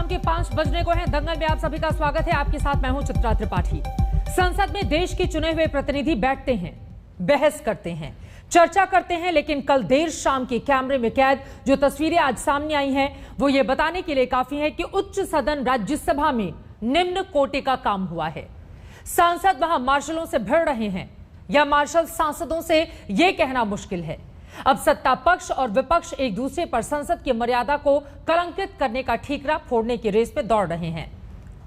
के 5 बजने को हैं। दंगल में आप सभी का स्वागत है। आपके साथ मैं हूं चित्रा त्रिपाठी। संसद में देश के चुने हुए प्रतिनिधि बैठते हैं, बहस करते हैं, चर्चा करते हैं, लेकिन कल देर शाम के कैमरे में कैद जो तस्वीरें आज सामने आई हैं वो ये बताने के लिए काफी है कि उच्च सदन राज्यसभा में निम्न कोटि का काम हुआ है। सांसद वहां मार्शलों से भिड़ रहे हैं या मार्शल सांसदों से यह कहना मुश्किल है। अब सत्ता पक्ष और विपक्ष एक दूसरे पर संसद की मर्यादा को कलंकित करने का ठीकरा फोड़ने की रेस में दौड़ रहे हैं।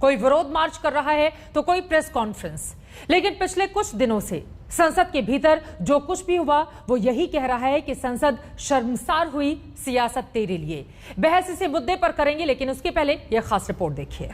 कोई विरोध मार्च कर रहा है तो कोई प्रेस कॉन्फ्रेंस। लेकिन पिछले कुछ दिनों से संसद के भीतर जो कुछ भी हुआ वो यही कह रहा है कि संसद शर्मसार हुई, सियासत तेरे लिए। बहस इसी मुद्दे पर करेंगे, लेकिन उसके पहले यह खास रिपोर्ट देखिए।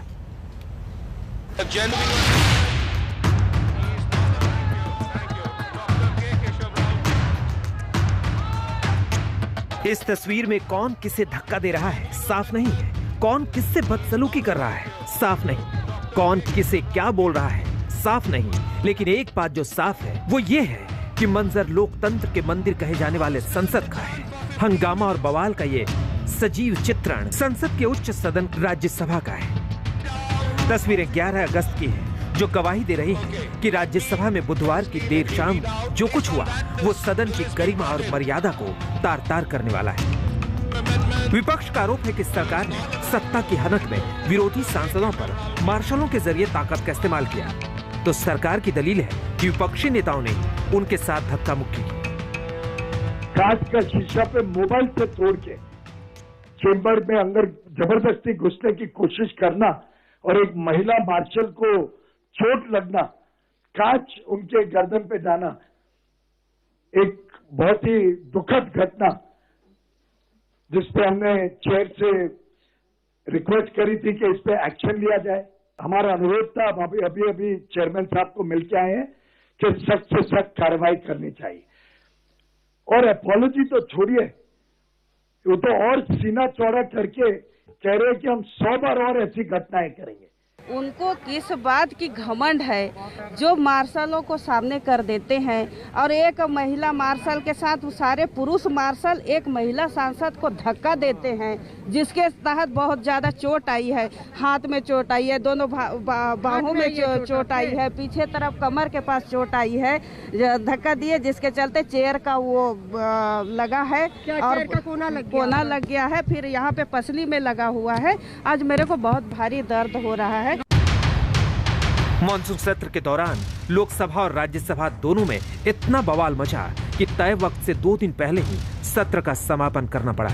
इस तस्वीर में कौन किसे धक्का दे रहा है साफ नहीं है। कौन किससे बदसलूकी कर रहा है साफ नहीं। कौन किसे क्या बोल रहा है साफ नहीं। लेकिन एक बात जो साफ है वो ये है कि मंजर लोकतंत्र के मंदिर कहे जाने वाले संसद का है। हंगामा और बवाल का ये सजीव चित्रण संसद के उच्च सदन राज्यसभा का है। तस्वीरें 11 अगस्त की है जो गवाही दे रही है कि राज्यसभा में बुधवार की देर शाम जो कुछ हुआ वो सदन की गरिमा और मर्यादा को तार तार करने वाला है। विपक्ष का आरोप है कि सरकार ने सत्ता की हनक में विरोधी सांसदों पर मार्शलों के जरिए ताकत का इस्तेमाल किया, तो सरकार की दलील है कि विपक्षी नेताओं ने उनके साथ धक्का मुक्की की। कांच का शीशा पे मोबाइल से तोड़ के चेंबर में अंदर जबरदस्ती घुसने की कोशिश करना और एक महिला मार्शल को चोट लगना, कांच उनके गर्दन पे जाना, एक बहुत ही दुखद घटना जिसपे हमने चेयर से रिक्वेस्ट करी थी कि इस पे एक्शन लिया जाए। हमारा अनुरोध था, अभी चेयरमैन साहब को मिलके आए हैं कि सख्त से सख्त कार्रवाई करनी चाहिए। और अपॉलॉजी तो छोड़िए, वो तो और सीना चौड़ा करके कह रहे हैं कि हम 100 बार और ऐसी घटनाएं करेंगे। उनको किस बात की घमंड है जो मार्शलों को सामने कर देते हैं और एक महिला मार्शल के साथ सारे पुरुष मार्शल एक महिला सांसद को धक्का देते हैं, जिसके तहत बहुत ज्यादा चोट आई है। हाथ में चोट आई है, दोनों बाहों में चोट आई है, पीछे तरफ कमर के पास चोट आई है, धक्का दिए जिसके चलते चेयर का वो लगा है और कोना लग गया है, फिर यहाँ पे पसली में लगा हुआ है। आज मेरे को बहुत भारी दर्द हो रहा है। मॉनसून सत्र के दौरान लोकसभा और राज्यसभा दोनों में इतना बवाल मचा कि तय वक्त से 2 दिन पहले ही सत्र का समापन करना पड़ा।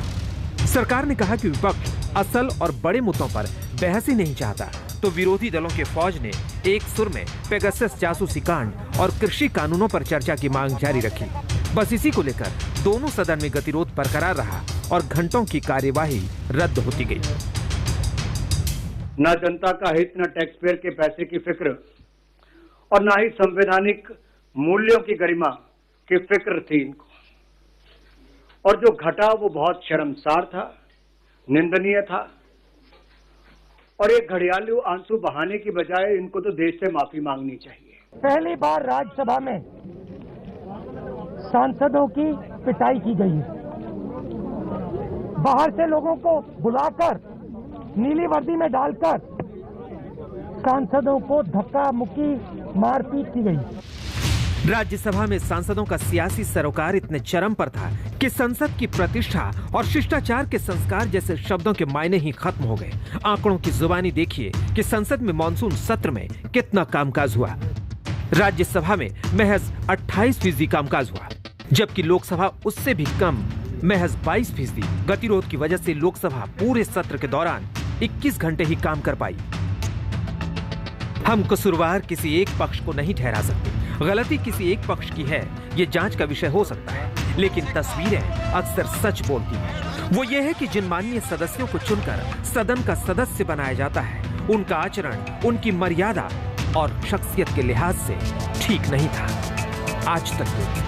सरकार ने कहा कि विपक्ष असल और बड़े मुद्दों पर बहस ही नहीं चाहता, तो विरोधी दलों के फौज ने एक सुर में पेगासस जासूसी कांड और कृषि कानूनों पर चर्चा की मांग जारी रखी। बस इसी को लेकर दोनों सदन में गतिरोध बरकरार रहा और घंटों की कार्यवाही रद्द होती गई। न जनता का हित, न टैक्स पेयर के पैसे की फिक्र और न ही संवैधानिक मूल्यों की गरिमा की फिक्र थी इनको। और जो घटा वो बहुत शर्मसार था, निंदनीय था और एक घड़ियालू आंसू बहाने की बजाय इनको तो देश से माफी मांगनी चाहिए। पहली बार राज्यसभा में सांसदों की पिटाई की गई है। बाहर से लोगों को बुलाकर नीली वर्दी में डालकर सांसदों को धक्का मुक्की मारपीट की गई। राज्यसभा में सांसदों का सियासी सरोकार इतने चरम पर था कि संसद की प्रतिष्ठा और शिष्टाचार के संस्कार जैसे शब्दों के मायने ही खत्म हो गए। आंकड़ों की जुबानी देखिए कि संसद में मॉनसून सत्र में कितना कामकाज हुआ। राज्यसभा में महज 28% कामकाज हुआ, जबकि लोकसभा उससे भी कम, महज 22%। गतिरोध की वजह से लोकसभा पूरे सत्र के दौरान 21 घंटे ही काम कर पाई। हम कसूरवार किसी एक पक्ष को नहीं ठहरा सकते। गलती किसी एक पक्ष की है ये जांच का विषय हो सकता है, लेकिन तस्वीरें अक्सर सच बोलती हैं। वो ये है कि जिन माननीय सदस्यों को चुनकर सदन का सदस्य बनाया जाता है, उनका आचरण, उनकी मर्यादा और शख्सियत के लिहाज से ठीक नहीं था आज तक।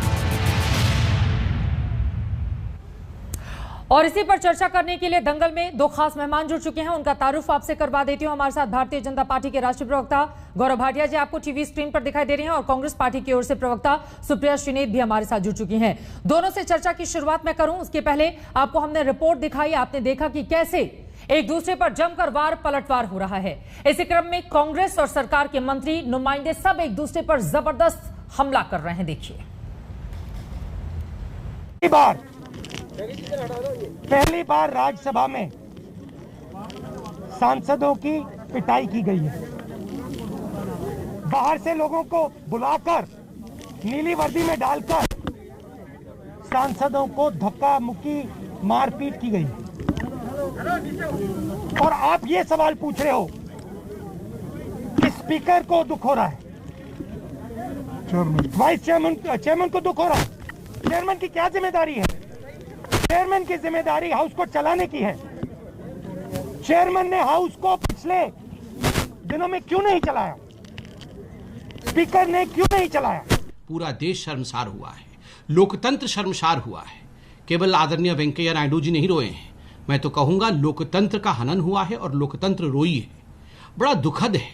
और इसी पर चर्चा करने के लिए दंगल में 2 खास मेहमान जुड़ चुके हैं। उनका तारुफ आपसे करवा देती हूं। हमारे साथ भारतीय जनता पार्टी के राष्ट्रीय प्रवक्ता गौरव भाटिया जी आपको टीवी स्क्रीन पर दिखाई दे रहे हैं और कांग्रेस पार्टी की ओर से प्रवक्ता सुप्रिया श्रीनेत भी हमारे साथ जुड़ चुकी हैं। दोनों से चर्चा की शुरुआत मैं करूं उसके पहले आपको हमने रिपोर्ट दिखाई, आपने देखा कि कैसे एक दूसरे पर जमकर वार पलटवार हो रहा है। इसी क्रम में कांग्रेस और सरकार के मंत्री नुमाइंदे सब एक दूसरे पर जबरदस्त हमला कर रहे हैं। देखिए, पहली बार राज्यसभा में सांसदों की पिटाई की गई है। बाहर से लोगों को बुलाकर नीली वर्दी में डालकर सांसदों को धक्का मुक्की मारपीट की गई। और आप ये सवाल पूछ रहे हो कि स्पीकर को दुख हो रहा है, वाइस चेयरमैन को दुख हो रहा है। चेयरमैन की क्या जिम्मेदारी है? चेयरमैन की जिम्मेदारी हाउस को चलाने की है। चेयरमैन ने हाउस को पिछले दिनों में क्यों नहीं चलाया? स्पीकर ने क्यों नहीं चलाया? पूरा देश शर्मसार हुआ है, लोकतंत्र शर्मसार हुआ है। केवल आदरणीय वेंकैया नायडू जी नहीं रोए हैं, मैं तो कहूंगा लोकतंत्र का हनन हुआ है और लोकतंत्र रोई है। बड़ा दुखद है,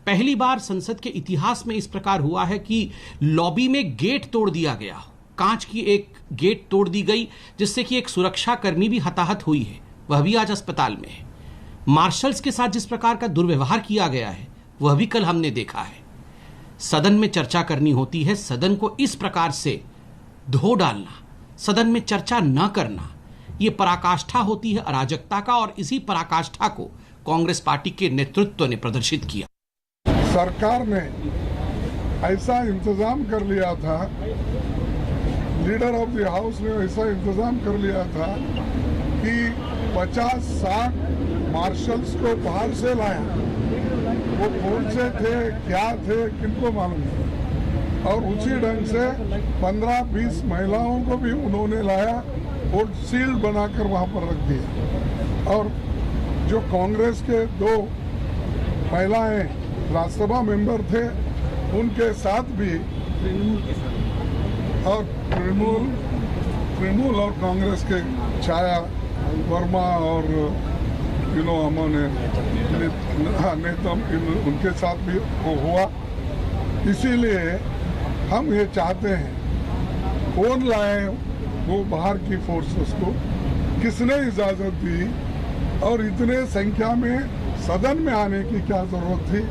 पहली बार संसद के इतिहास में इस प्रकार हुआ है कि लॉबी में गेट तोड़ दिया गया, कांच की एक गेट तोड़ दी गई, जिससे कि एक सुरक्षा कर्मी भी हताहत हुई है, वह भी आज अस्पताल में है। मार्शल्स के साथ जिस प्रकार का दुर्व्यवहार किया गया है वह भी कल हमने देखा है। सदन में चर्चा करनी होती है, सदन को इस प्रकार से धो डालना, सदन में चर्चा न करना, ये पराकाष्ठा होती है अराजकता का, और इसी पराकाष्ठा को कांग्रेस पार्टी के नेतृत्व ने प्रदर्शित किया। सरकार ने ऐसा इंतजाम कर लिया था, लीडर ऑफ द हाउस ने ऐसा इंतजाम कर लिया था कि 50-60 मार्शल्स को बाहर से लाया। वो कौन से थे, क्या थे, किनको मालूम है। और उसी ढंग से 15-20 महिलाओं को भी उन्होंने लाया और सील्ड बनाकर वहां पर रख दिया। और जो कांग्रेस के 2 महिलाएं राज्यसभा मेंबर थे, उनके साथ भी, और तृणमूल और कांग्रेस के छाया वर्मा और हमने नेता उनके साथ भी हुआ। इसीलिए हम ये चाहते हैं, कौन लाए वो बाहर की फोर्सेस को, किसने इजाजत दी, और इतने संख्या में सदन में आने की क्या जरूरत थी?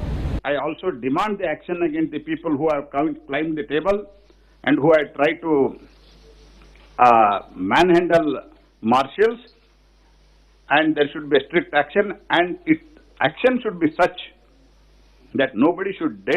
I also demand the action against the people who have climbed the table and who have tried to manhandle marshals, and there should be strict action, and action should be such that nobody should dare